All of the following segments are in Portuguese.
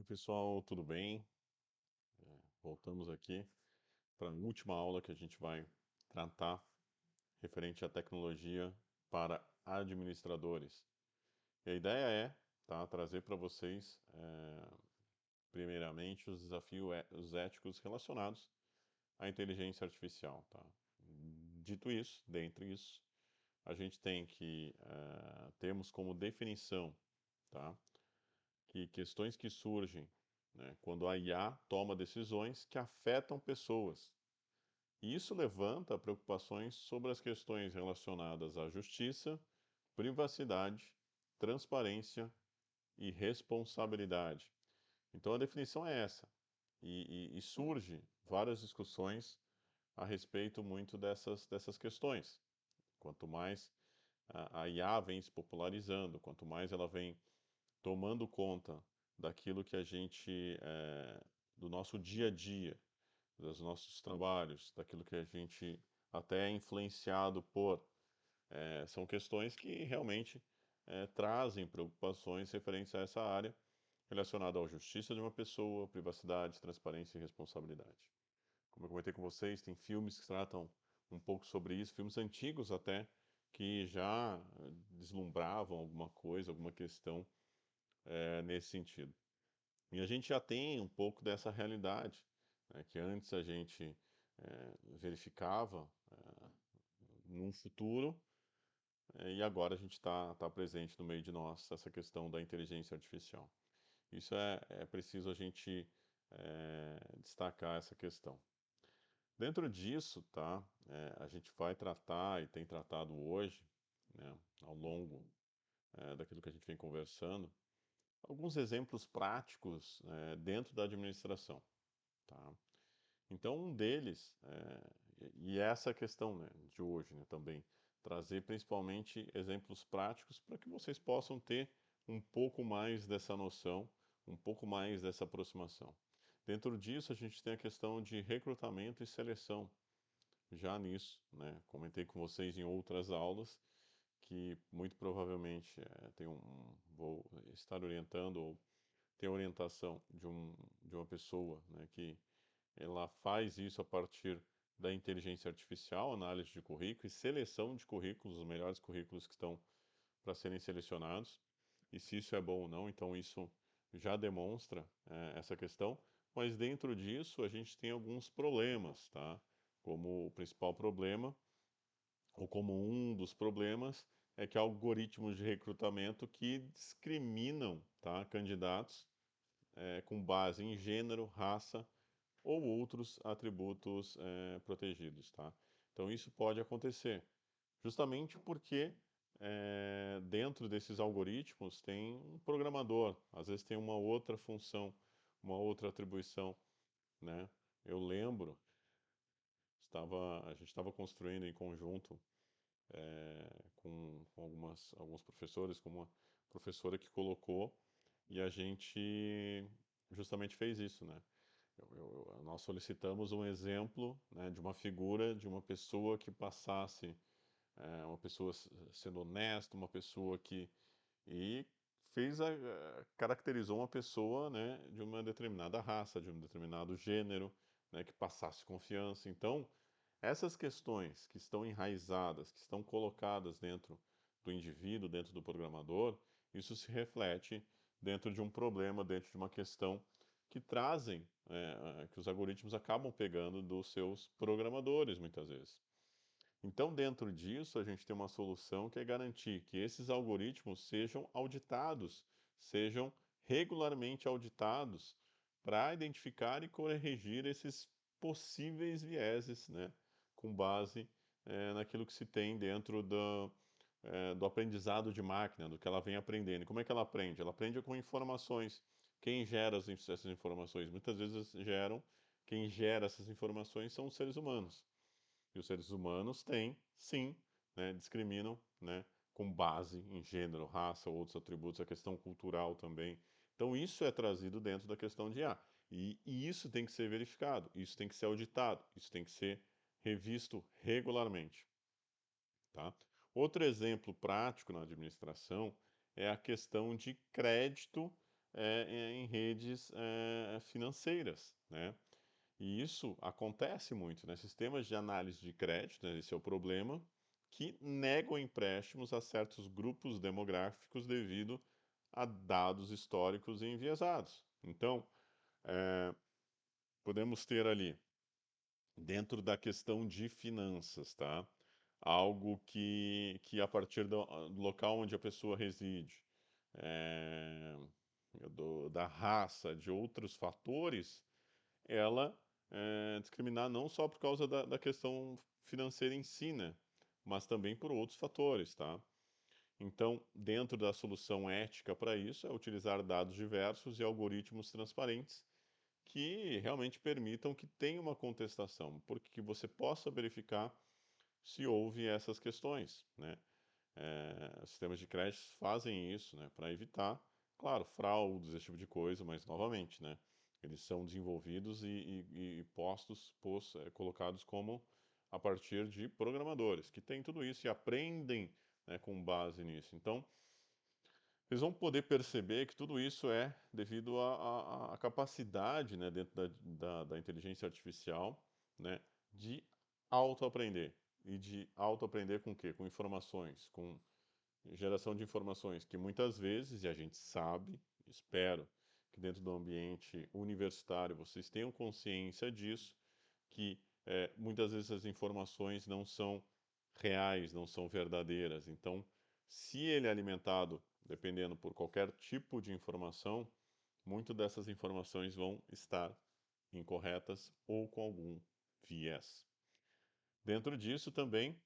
Oi, pessoal, tudo bem? Voltamos aqui para a última aula que a gente vai tratar referente à tecnologia para administradores. E a ideia é, tá, trazer para vocês, primeiramente, os desafios os éticos relacionados à inteligência artificial, tá? Dito isso, dentre isso, a gente tem que temos como definição, tá, que questões que surgem, né, quando a IA toma decisões que afetam pessoas. E isso levanta preocupações sobre as questões relacionadas à justiça, privacidade, transparência e responsabilidade. Então a definição é essa. E surge várias discussões a respeito muito dessas questões. Quanto mais a IA vem se popularizando, quanto mais ela vem tomando conta daquilo que a gente, do nosso dia a dia, dos nossos trabalhos, daquilo que a gente até é influenciado por, são questões que realmente trazem preocupações referentes a essa área relacionada à justiça de uma pessoa, privacidade, transparência e responsabilidade. Como eu comentei com vocês, tem filmes que tratam um pouco sobre isso, filmes antigos até, que já deslumbravam alguma coisa, alguma questão nesse sentido. E a gente já tem um pouco dessa realidade, né, que antes a gente verificava num futuro, e agora a gente está presente no meio de nós, essa questão da inteligência artificial. Isso é preciso a gente destacar essa questão. Dentro disso, tá, a gente vai tratar e tem tratado hoje, né, ao longo daquilo que a gente vem conversando, alguns exemplos práticos dentro da administração, tá? Então, um deles, e essa questão, né, de hoje, né, também, trazer principalmente exemplos práticos para que vocês possam ter um pouco mais dessa noção, um pouco mais dessa aproximação. Dentro disso, a gente tem a questão de recrutamento e seleção. Já nisso, né, comentei com vocês em outras aulas que muito provavelmente vou estar orientando ou ter orientação de uma pessoa, né, que ela faz isso a partir da inteligência artificial, análise de currículo e seleção de currículos, os melhores currículos que estão para serem selecionados, e se isso é bom ou não, então isso já demonstra essa questão, mas dentro disso a gente tem alguns problemas, tá? Como o principal problema, ou como um dos problemas, é que há algoritmos de recrutamento que discriminam, tá, candidatos com base em gênero, raça ou outros atributos protegidos, tá? Então isso pode acontecer, justamente porque dentro desses algoritmos tem um programador, às vezes tem uma outra função, uma outra atribuição, né? Eu lembro, a gente estava construindo em conjunto com alguns professores, com uma professora que colocou, e a gente justamente fez isso, né? Nós solicitamos um exemplo, né, de uma figura, de uma pessoa que passasse, uma pessoa sendo honesta, uma pessoa que... E caracterizou uma pessoa, né, de uma determinada raça, de um determinado gênero, né, que passasse confiança. Então, essas questões que estão enraizadas, que estão colocadas dentro do indivíduo, dentro do programador, isso se reflete dentro de um problema, dentro de uma questão que trazem, que os algoritmos acabam pegando dos seus programadores, muitas vezes. Então, dentro disso, a gente tem uma solução que é garantir que esses algoritmos sejam auditados, sejam regularmente auditados para identificar e corrigir esses possíveis vieses, né, com base naquilo que se tem dentro do aprendizado de máquina, do que ela vem aprendendo. E como é que ela aprende? Ela aprende com informações. Quem gera essas informações? Muitas vezes quem gera essas informações são os seres humanos. E os seres humanos têm, sim, né, discriminam, né, com base em gênero, raça ou outros atributos, a questão cultural também. Então isso é trazido dentro da questão de IA. E isso tem que ser verificado, isso tem que ser auditado, isso tem que ser revisto regularmente, tá? Outro exemplo prático na administração é a questão de crédito em redes financeiras, né? E isso acontece muito, né? Sistemas de análise de crédito, né? Esse é o problema, que negam empréstimos a certos grupos demográficos devido a dados históricos enviesados. Então, podemos ter ali, dentro da questão de finanças, tá? Algo que a partir do local onde a pessoa reside, é, da raça, de outros fatores, ela discriminar não só por causa da questão financeira em si, né? Mas também por outros fatores, tá? Então, dentro da solução ética para isso, é utilizar dados diversos e algoritmos transparentes que realmente permitam que tenha uma contestação, porque que você possa verificar se houve essas questões, né? Sistemas de crédito fazem isso, né, para evitar, claro, fraudes, esse tipo de coisa, mas novamente, né, eles são desenvolvidos e colocados como a partir de programadores que têm tudo isso e aprendem, né, com base nisso. Então, eles vão poder perceber que tudo isso é devido à capacidade, né, dentro da inteligência artificial, né, de autoaprender. E de autoaprender com o quê? Com informações, com geração de informações que muitas vezes, e a gente sabe, espero que dentro do ambiente universitário vocês tenham consciência disso, que muitas vezes as informações não são reais, não são verdadeiras. Então, se ele é alimentado, dependendo por qualquer tipo de informação, muito dessas informações vão estar incorretas ou com algum viés. Dentro disso também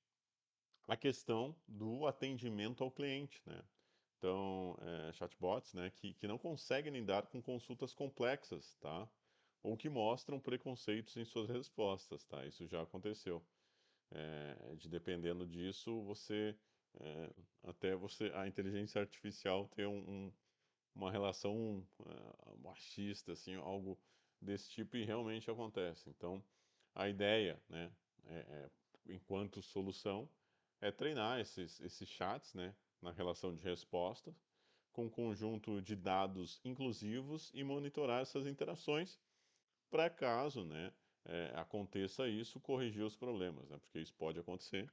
a questão do atendimento ao cliente, né? Então, chatbots, né, que não conseguem lidar com consultas complexas, tá? Ou que mostram preconceitos em suas respostas, tá? Isso já aconteceu. Dependendo disso, é, a inteligência artificial ter uma relação machista, assim, algo desse tipo, e realmente acontece. Então, a ideia, né, é, enquanto solução, é treinar esses chats, né, na relação de resposta, com um conjunto de dados inclusivos e monitorar essas interações para caso, né, aconteça isso, corrigir os problemas, né, porque isso pode acontecer,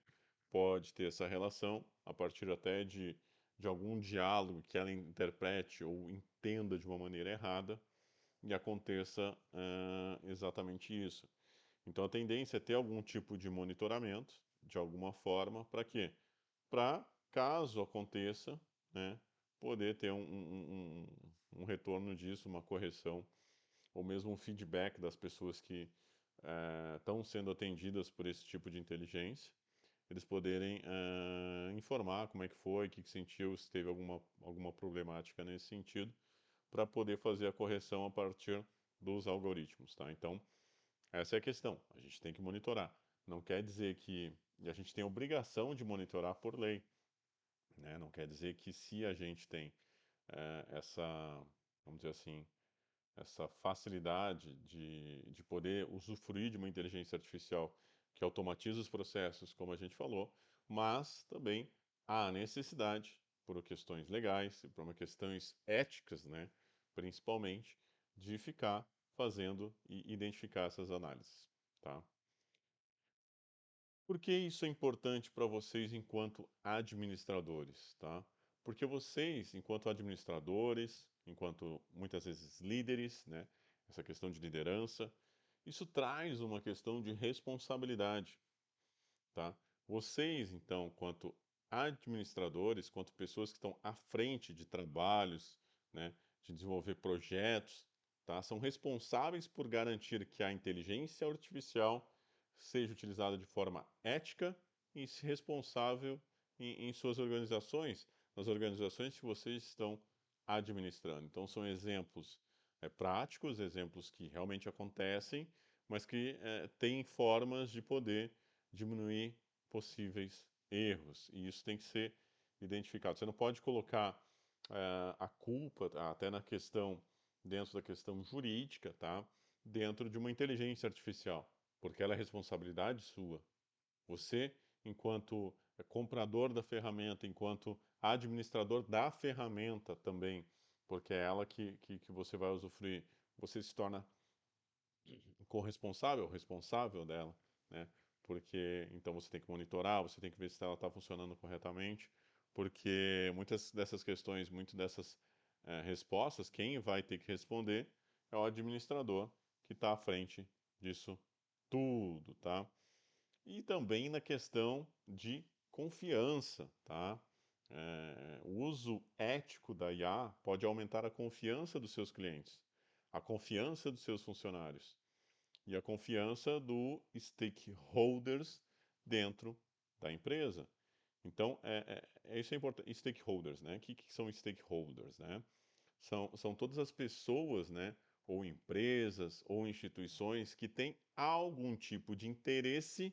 pode ter essa relação a partir até de algum diálogo que ela interprete ou entenda de uma maneira errada e aconteça exatamente isso. Então a tendência é ter algum tipo de monitoramento, de alguma forma, para quê? Para, caso aconteça, né, poder ter um retorno disso, uma correção, ou mesmo um feedback das pessoas que estão sendo atendidas por esse tipo de inteligência, eles poderem informar como é que foi, o que sentiu, se teve alguma problemática nesse sentido, para poder fazer a correção a partir dos algoritmos, tá? Então, essa é a questão. A gente tem que monitorar. Não quer dizer que e a gente tem a obrigação de monitorar por lei, né? Não quer dizer que se a gente tem essa, vamos dizer assim, essa facilidade de poder usufruir de uma inteligência artificial que automatiza os processos, como a gente falou, mas também há a necessidade, por questões legais e por questões éticas, né, principalmente, de ficar fazendo e identificar essas análises, tá? Por que isso é importante para vocês enquanto administradores, tá? Porque vocês, enquanto administradores, enquanto muitas vezes líderes, né, essa questão de liderança, isso traz uma questão de responsabilidade, tá? Vocês, então, quanto administradores, quanto pessoas que estão à frente de trabalhos, né, de desenvolver projetos, tá, são responsáveis por garantir que a inteligência artificial seja utilizada de forma ética e responsável em suas organizações, nas organizações que vocês estão administrando. Então, são exemplos práticos, exemplos que realmente acontecem, mas que têm formas de poder diminuir possíveis erros. E isso tem que ser identificado. Você não pode colocar a culpa, até na questão, dentro da questão jurídica, tá? Dentro de uma inteligência artificial, porque ela é responsabilidade sua. Você, enquanto comprador da ferramenta, enquanto administrador da ferramenta também, porque é ela que você vai usufruir. Você se torna corresponsável, responsável dela, né? Porque então você tem que monitorar, você tem que ver se ela está funcionando corretamente, porque muitas dessas questões, muitas dessas respostas, quem vai ter que responder é o administrador que está à frente disso tudo, tá? E também na questão de confiança, tá? O uso ético da IA pode aumentar a confiança dos seus clientes, a confiança dos seus funcionários e a confiança do stakeholders dentro da empresa. Então, isso é importante. Stakeholders, né? O que são stakeholders, né? São todas as pessoas, né? Ou empresas ou instituições que têm algum tipo de interesse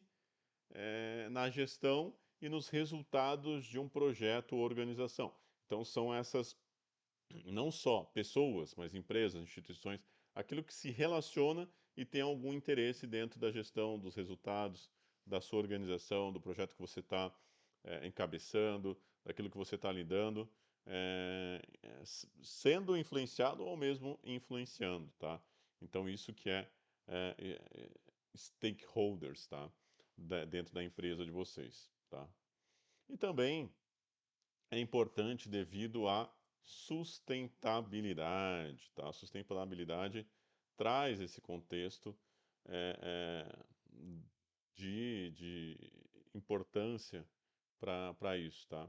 na gestão e nos resultados de um projeto ou organização. Então, são essas não só pessoas, mas empresas, instituições, aquilo que se relaciona e tem algum interesse dentro da gestão dos resultados da sua organização, do projeto que você está encabeçando, daquilo que você está lidando, sendo influenciado ou mesmo influenciando, tá? Então isso que é, é, stakeholders, tá? Dentro da empresa de vocês, tá? E também é importante devido à sustentabilidade, tá? A sustentabilidade traz esse contexto é, é, de importância para isso, tá?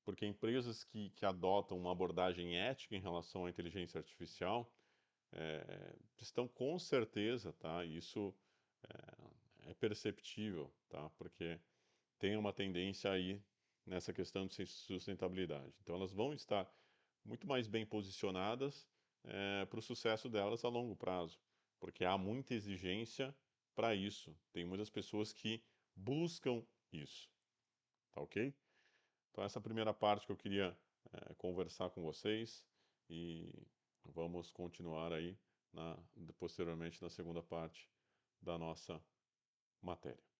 Porque empresas que adotam uma abordagem ética em relação à inteligência artificial estão com certeza, tá? Isso é perceptível, tá? Porque tem uma tendência aí nessa questão de sustentabilidade. Então, elas vão estar muito mais bem posicionadas para o sucesso delas a longo prazo, porque há muita exigência para isso. Tem muitas pessoas que buscam isso, tá ok? Então, essa é a primeira parte que eu queria conversar com vocês e vamos continuar aí posteriormente na segunda parte da nossa matéria.